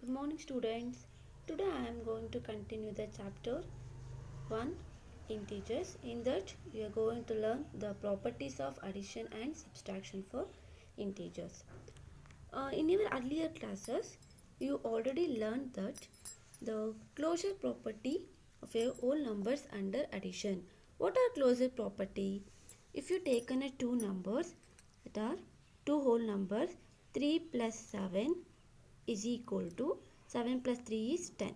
Good morning, students. Today I am going to continue the chapter 1 integers. In that we are going to learn the properties of addition and subtraction for integers. In your earlier classes you already learned that the closure property of a whole numbers under addition. What are closure property? If you take two numbers that are two whole numbers, 3 plus 7 is equal to 7 plus 3 is 10.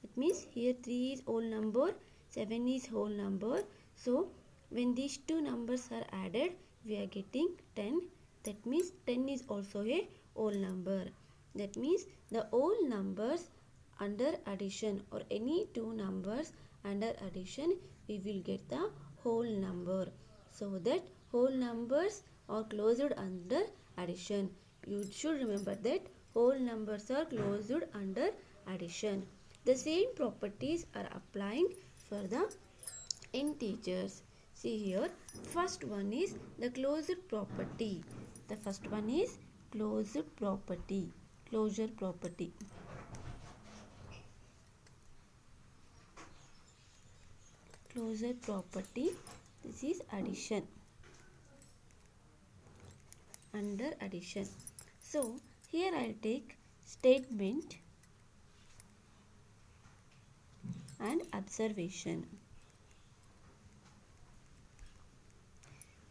That means here 3 is whole number, 7 is whole number. So when these two numbers are added, we are getting 10. That means 10 is also a whole number. That means the whole numbers under addition or any two numbers under addition, we will get the whole number. So that whole numbers are closed under addition. You should remember that whole numbers are closed under addition. The same properties are applying for the integers. See here, first one is the closed property. The first one is closed property. Closure property. Closure property. This is addition. Under addition. So here I will take statement and observation.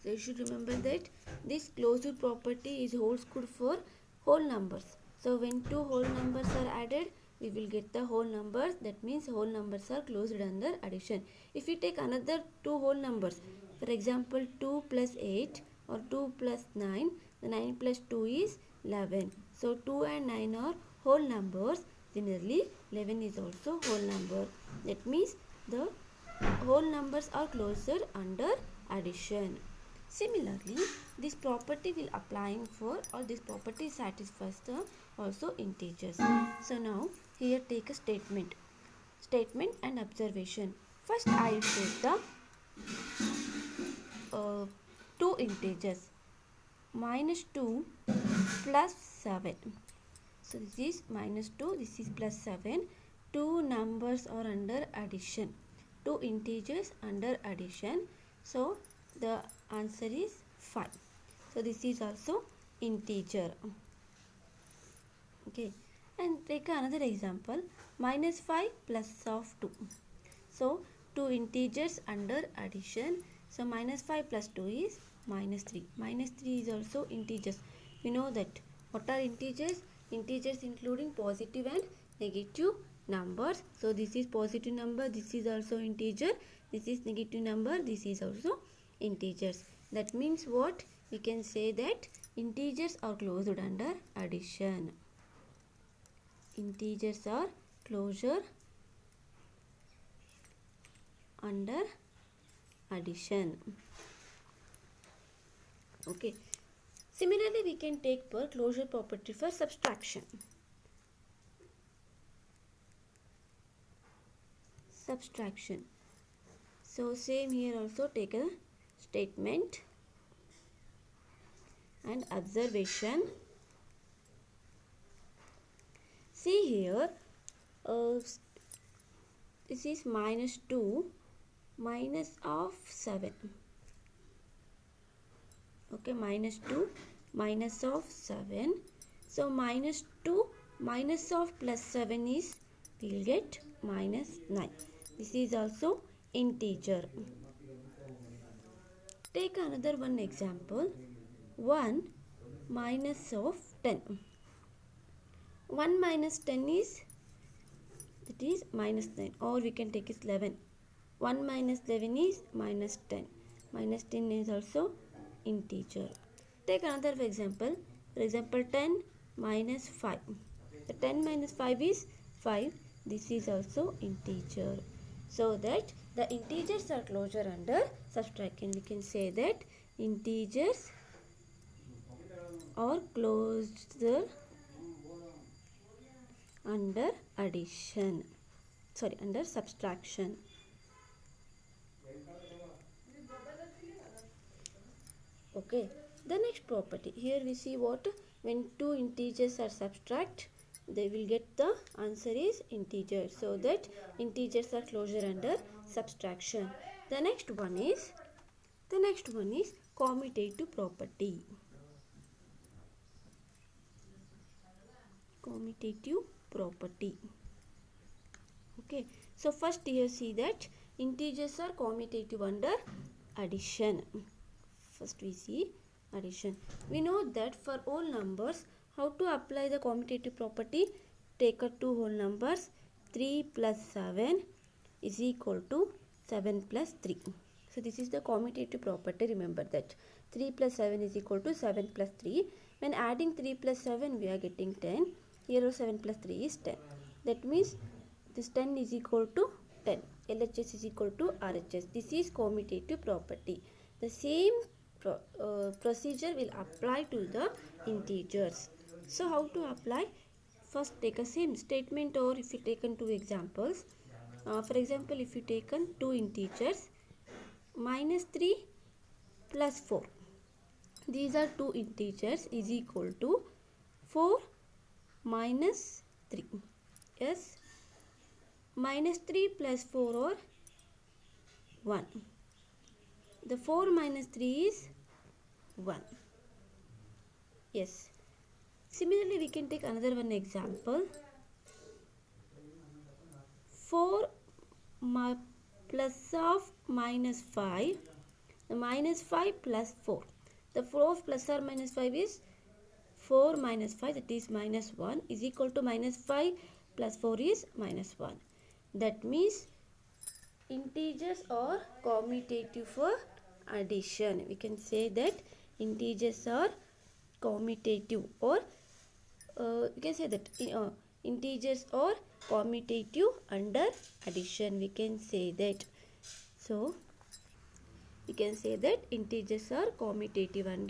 So you should remember that this closure property is holds good for whole numbers. So when two whole numbers are added, we will get the whole numbers. That means whole numbers are closed under addition. If we take another two whole numbers, for example 2 plus 8 or 2 plus 9, the 9 plus 2 is 11. So 2 and 9 are whole numbers. Similarly 11 is also whole number. That means the whole numbers are closed under addition. Similarly, this property will applying for, or this property satisfies the also integers. So now here take a statement and observation. First I will take the two integers, minus 2 plus 7. So this is minus 2, this is plus 7. Two numbers are under addition, two integers under addition. So the answer is 5. So this is also integer. Okay, and take another example, minus 5 plus of 2. So two integers under addition. So minus 5 plus 2 is minus 3. Minus 3 is also integers. We know that. What are integers? Integers including positive and negative numbers. So this is positive number, this is also integer. This is negative number, this is also integers. That means what? We can say that integers are closed under addition. Integers are closure under addition. Okay. Similarly, we can take for closure property for subtraction. Subtraction. So same here also take a statement and observation. See here, this is minus 2 minus of 7. Okay, minus 2 minus of 7. So minus 2 minus of plus 7 is, we will get minus 9. This is also integer. Take another one example, 1 minus of 10. 1 minus 10 is, that is minus 9, or we can take it 11. 1 minus 11 is minus 10. Minus 10 is also integer. Take another example, for example 10 minus 5. The 10 minus 5 is 5. This is also integer. So that the integers are closure under subtraction. We can say that integers are closed under addition. Sorry, under subtraction. Okay, the next property, here we see what, when two integers are subtract, they will get the answer is integer. So that integers are closure under subtraction. The next one is commutative property. Commutative property. Okay, so first here see that integers are commutative under addition. First we see addition. We know that for whole numbers, how to apply the commutative property? Take a two whole numbers. 3 plus 7 is equal to 7 plus 3. So this is the commutative property. Remember that 3 plus 7 is equal to 7 plus 3. When adding 3 plus 7, we are getting 10. Here 7 plus 3 is 10. That means this 10 is equal to 10. LHS is equal to RHS. This is commutative property. The same procedure will apply to the integers. So how to apply? First take a same statement, or if you taken two examples. For example, if you taken two integers, minus 3 plus 4. These are two integers is equal to 4 minus 3. Yes. Minus 3 plus 4 or 1. The 4 minus 3 is 1. Yes. Similarly, we can take another one example. 4 plus of minus 5. The minus 5 plus 4. The 4 plus or minus 5 is 4 minus 5, that is minus 1, is equal to minus 5 plus 4 is minus 1. That means integers are commutative for addition. We can say that integers are commutative, or we can say that integers are commutative under addition. We can say that. So we can say that integers are commutative under